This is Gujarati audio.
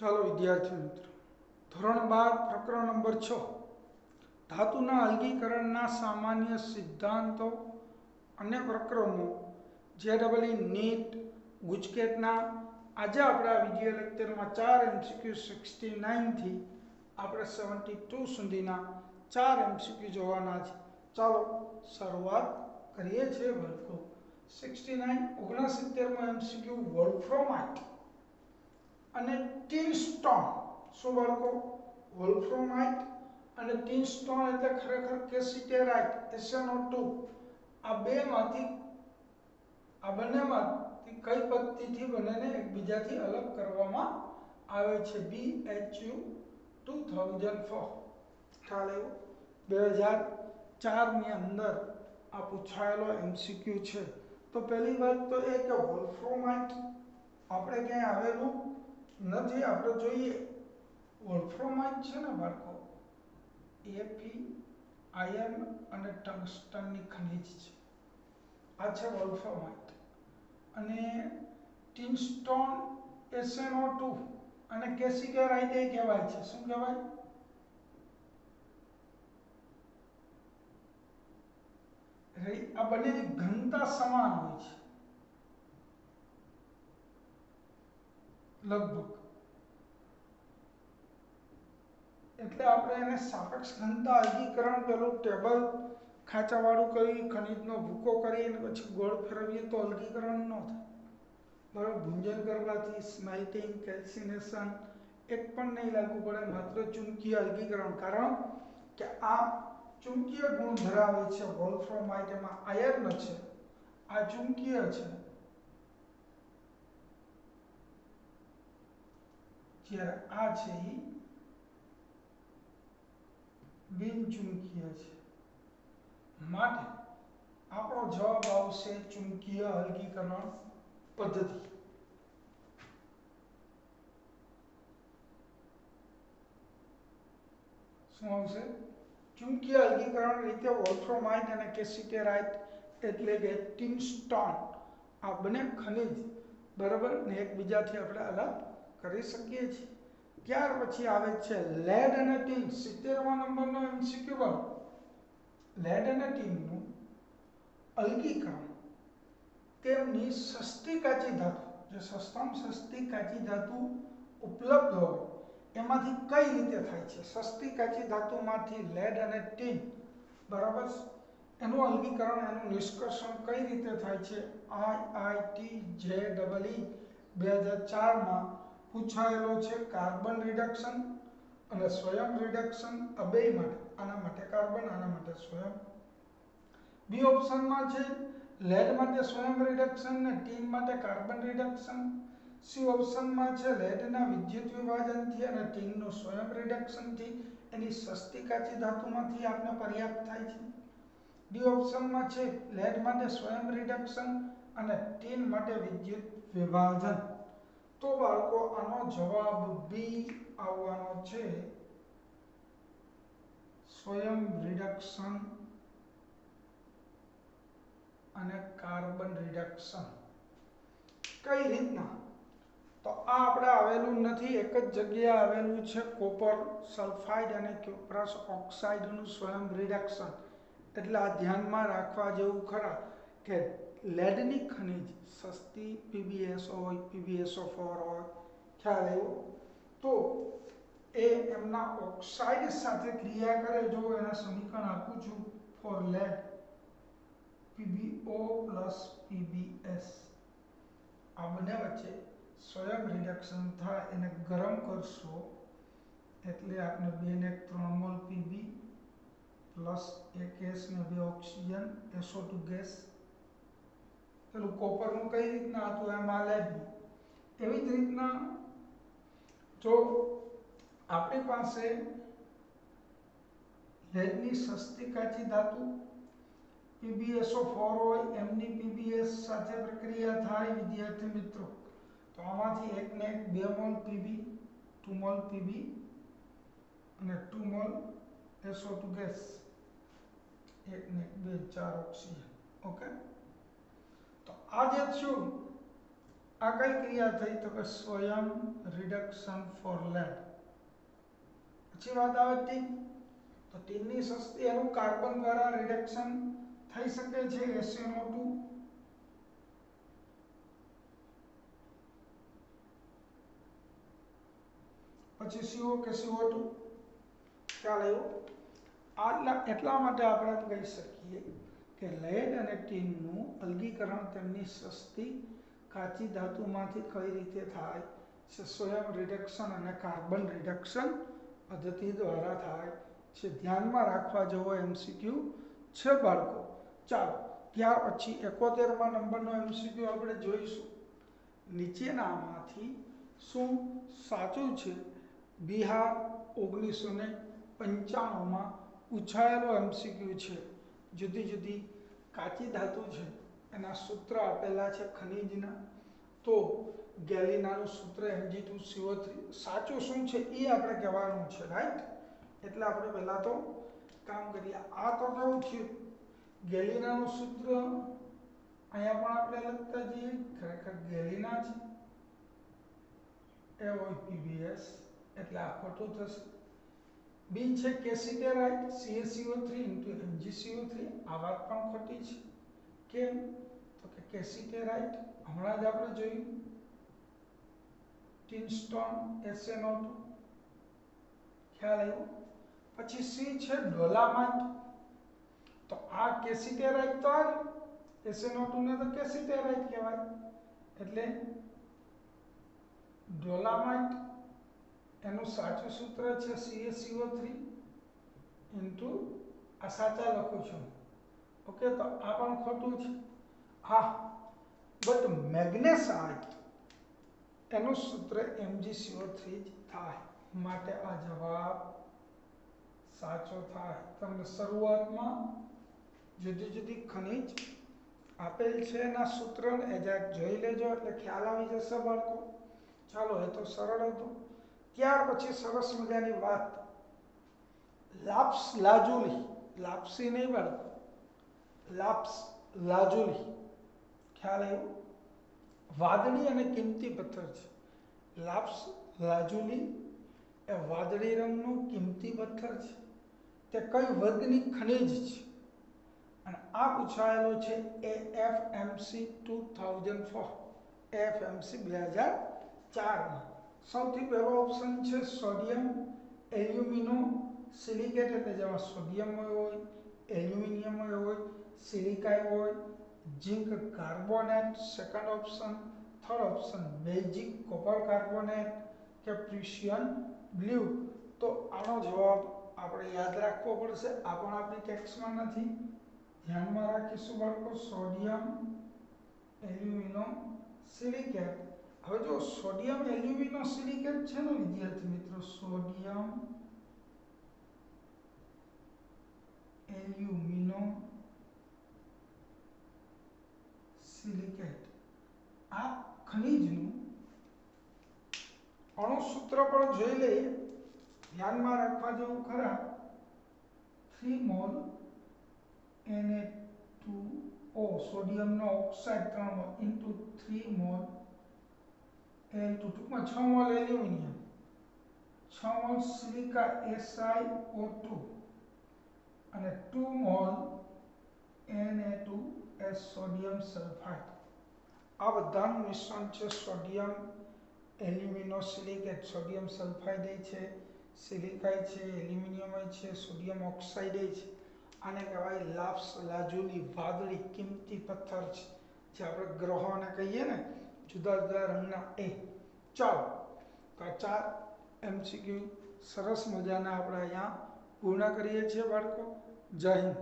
ચાલો વિદ્યાર્થી મિત્રો, ધોરણ 12 પ્રકરણ નંબર 6 ધાતુના અલગીકરણના સામાન્ય સિદ્ધાંતો અને પ્રક્રમો જેડબલઈ નીટ ગુજકેટના આજે આપણે આ વિડિયો લેક્ચરમાં 4 એમસીક્યુ 69 થી આપણે 72 સુધીના 4 એમસીક્યુ જોવાના છે. ચાલો શરૂઆત કરીએ છીએ. બાળકો 69 એમસીક્યુ વોલ્ફ્રામાઇટ અને ટીન સ્ટોન. શું બાળકો? વોલ્ફ્રામાઇટ અને ટીન સ્ટોન એટલે ખરેખર કેસીટેરાઇટ SnO2. આ બંનેમાંથી કઈ પદ્ધતિથી બંનેને એકબીજાથી અલગ કરવામાં આવે છે? BHU 2004 ખ્યાલ આવ્યો? 2004 ની અંદર આ પૂછાયેલો એમસીક્યુ છે. તો પહેલી વાત તો એ કે વોલ્ફ્રામાઇટ આપણે ક્યાંય આવેલું નથી. આપણે જોઈએ વોલ્ફ્રામાઇટ છે ને બાળકો, Fe આયર્ન અને ટંગસ્ટનની ખનિજ છે. આ છે વોલ્ફ્રામાઇટ. અને ટીનસ્ટોન SnO2 અને કેસીટેરાઇટ એ કહેવાય છે. શું કહેવાય? આ બંનેની ઘનતા સમાન હોય છે લગભગ, એટલે આપણે એને સાપેક્ષ ઘનતા અલગીકરણ પેલું ટેબલ ખાંચાવાળું કરી ખનિજનો ભૂકો કરી અને પછી ગોળ ફેરવીએ તો અલગીકરણ ન થાય. બરાબર? ભૂંજન કરવાથી સ્મેલ્ટિંગ, કેલ્સિનેશન એક પણ નહીં લાગુ પડે, માત્ર ચુંબકીય અલગીકરણ. કારણ કે આ ચુંબકીય ગુણ ધરાવે છે. વોલ્ફ્રામાઇટ એમાં આયર્ન છે, આ ચુંબકીય છે, જ્યારે આ છે એ બિનચુંબકીય છે. માટે આપણો જવાબ આવશે ચુંબકીય અલગીકરણ પદ્ધતિ. શું આવશે? ચુંબકીય અલગીકરણ રીતે વોલ્ફ્રામાઇટ અને કેસીટેરાઇટ એટલે કે ટીનસ્ટોન આ બંને ખનિજ બરાબર ને એકબીજાથી આપણે અલગ કરી શકીએ છીએ. ત્યાર પછી આવે છે લેડ અને ટીન. 70મા નંબરનો એમસીક્યુ. લેડ અને ટીનનું અલગીકરણ તેમની સસ્તી કાચી ધાતુ, જે સસ્તામાં સસ્તી કાચી ધાતુ ઉપલબ્ધ હોય એમાંથી કઈ રીતે થાય છે? સસ્તી કાચી ધાતુમાંથી લેડ અને ટીન બરાબર એનું અલગીકરણ, એનું નિષ્કર્ષણ કઈ રીતે થાય છે? IIT-JEE 2004માં પૂછાયેલો છે. કાર્બન રિડક્શન અને સ્વયં રિડક્શન આ બે માટે. આના માટે કાર્બન, આના માટે સ્વયં. બી ઓપ્શનમાં છે લેડ માટે સ્વયં રિડક્શન ને ટીન માટે કાર્બન રિડક્શન. સી ઓપ્શનમાં છે લેડના વિદ્યુત વિભાજનથી અને ટીનનું સ્વયં રિડક્શનથી એની સસ્તી કાચી ધાતુમાંથી આપને પર્યાપ્ત થાય છે. ડી ઓપ્શનમાં છે લેડ માટે સ્વયં રિડક્શન અને ટીન માટે વિદ્યુત વિભાજન. તો બાળકો આનો જવાબ બી આવવાનો છે, સ્વયં રિડક્શન અને કાર્બન રિડક્શન. કઈ રીતના? તો આ આપણે આવેલું નથી, એક જ જગ્યાએ આવેલું છે. કોપર સલ્ફાઇડ અને ક્યુપ્રસ ઓક્સાઇડનું સ્વયં રિડક્શન. એટલે આ ધ્યાનમાં રાખવા જેવું ખરા કે લેડની ખનિજ સસ્તી PbSO હોય, PbSO4 હોય, ખ્યાલ આવ્યો? તો એ એમના ઓક્સાઇડ સાથે ક્રિયા કરે. જો એના સમીકરણ આપું છું for lead PbO plus Pbs, આ બંને વચ્ચે સ્વયં રિડક્શન થાય, એને ગરમ કરશો એટલે આપણે 2 ને 3 મોલ Pb પ્લસ 1 S ને 2 ઓક્સિજન SO2 ગેસ. પેલું કોપરનું કઈ રીતના હતું એમ આ લેડનું. એવી જ રીતના જો આપણી પાસે લેડની સસ્તી કાચી ધાતુ PbSO4 હોય, એમની Pbs સાથે પ્રક્રિયા થાય વિદ્યાર્થી મિત્રો, તો આમાંથી એક ને 2 મોલ Pb, 2 મોલ Pb અને 2 મોલ SO2 ગેસ, 1 ને 2 4 ઓક્સિજન. ઓકે, તો આ જે થયું આ કઈ ક્રિયા થઈ તો કે સ્વયં રિડક્શન ફોર લેડ. પછી વાત આવે ટીન. તો ટીનની સસ્તી એનું કાર્બન દ્વારા રિડક્શન થઈ શકે છે SnO2. પછી CO કે CO2 ખ્યાલ આવ્યો. એટલા માટે આપણે કહી શકીએ કે લેડ અને ટીનનું અલગીકરણ તેમની સસ્તી કાચી ધાતુમાંથી કઈ રીતે થાય છે? સ્વયં રિડક્શન અને કાર્બન રિડક્શન પદ્ધતિ દ્વારા થાય છે. ધ્યાનમાં રાખવા જેવો MCQ છે બાળકો. ચાલો ત્યાર પછી 71મા નંબરનો MCQ આપણે જોઈશું. નીચેનામાંથી શું સાચું છે? બિહાર 1995માં પૂછાયેલો MCQ છે. જુદી જુદી કાચી ધાતુ છે એના સૂત્ર આપેલા છે ખનિજના. તો ગેલિનાનું સૂત્ર Mg2CO3 સાચું શું છે એ આપણે કહેવાનું છે, રાઈટ? એટલે આપણે પહેલા તો કામ કરીએ. આ તો કેવું થયું, ગેલિનાનું સૂત્ર અહીંયા પણ આપણે લખતા જઈએ, ખરેખર ગેલિના છે AOPBS એટલે આ ખોટું થશે. બી છે કેસિટેરાઇટ CaCO3 MgCO3, આ વાત પણ ખોટી છે. કેમ? તો કે કેસિટેરાઇટ હમણાં જ આપણે જોયું ટીનસ્ટોન SnO2 ખ્યાલ આવ્યો. પછી સી છે ડોલામાઇટ. તો આ કેસિટેરાઇટ તો આ SnO2 ને તો કેસિટેરાઇટ કહેવાય. એટલે ડોલામાઇટ એનું સાચું સૂત્ર છે CaCO3 ઇન્ટુ આ સાચા લખું છું. ઓકે, તો આ પણ ખોટું છે. હા, બટ મેગ્નેસાઇટ એનું સૂત્ર MgCO3 જ થાય. માટે આ જવાબ સાચો થાય. તમને શરૂઆતમાં જુદી જુદી ખનિજ આપેલ છે એના સૂત્ર જોઈ લેજો એટલે ખ્યાલ આવી જશે બાળકો. ચાલો, એ તો સરળ હતું. ત્યાર પછી સરસ મજાની વાત, લાપ્સ લાજુલી, લાપસી નહીં બાળકો, લાપ્સ લાજુલી ખ્યાલ આવ્યો? વાદળી અને કિંમતી પથ્થર છે. લાપ્સ લાજુલી એ વાદળી રંગનું કિંમતી પથ્થર છે. તે કઈ વર્ગની ખનિજ છે? અને આ પૂછાયેલો છે AFMC 2004, AFMC 2004માં. સૌથી પહેલો ઓપ્શન છે સોડિયમ એલ્યુમિનો સિલિકેટ, એટલે જેમાં સોડિયમ હોય, એલ્યુમિનિયમ હોય, સિલિકાઈ હોય, zinc carbonate second option. Third option basic copper carbonate કે પ્રુશિયન બ્લુ. તો આનો જવાબ આપણે યાદ રાખવો પડશે. આ પણ આપણી ટેક્સમાં નથી, ધ્યાનમાં રાખીશું બાળકો. Sodium alumino silicate. હવે જો સોડિયમ એલ્યુમિનો સિલિકેટ છે ને વિદ્યાર્થી મિત્રો, સોડિયમ એલ્યુમિનો સિલિકેટ, આ ખનિજનું અણુસૂત્ર પણ જોઈ લઈએ. ધ્યાનમાં રાખવા જેવું ખરા. 3 મોલ Na2O સોડિયમનો oxide 3 mole into 3 mole Al2, ટૂંકમાં 6 mall aluminium, 6 mall silica SiO2 અને 2 મોલ Na2S સોડિયમ સલ્ફાઇડ. આ બધાનું મિશ્રણ છે sodium alumino silicate. Sodium sulphide છે, સિલિકાઈ છે, એલ્યુમિનિયમ છે, સોડિયમ ઓક્સાઇડ છે. આને કહેવાય લાપ્સ લાજુલી, વાદળી કિંમતી પથ્થર છે, જે આપણે ગ્રહોને કહીએ ને જુદા જુદા રંગના એ. ચાલો, તો આ 4 MCQ સરસ મજાના આપણે અહીંયા પૂર્ણ કરીએ છીએ બાળકો. જય હિન્દ.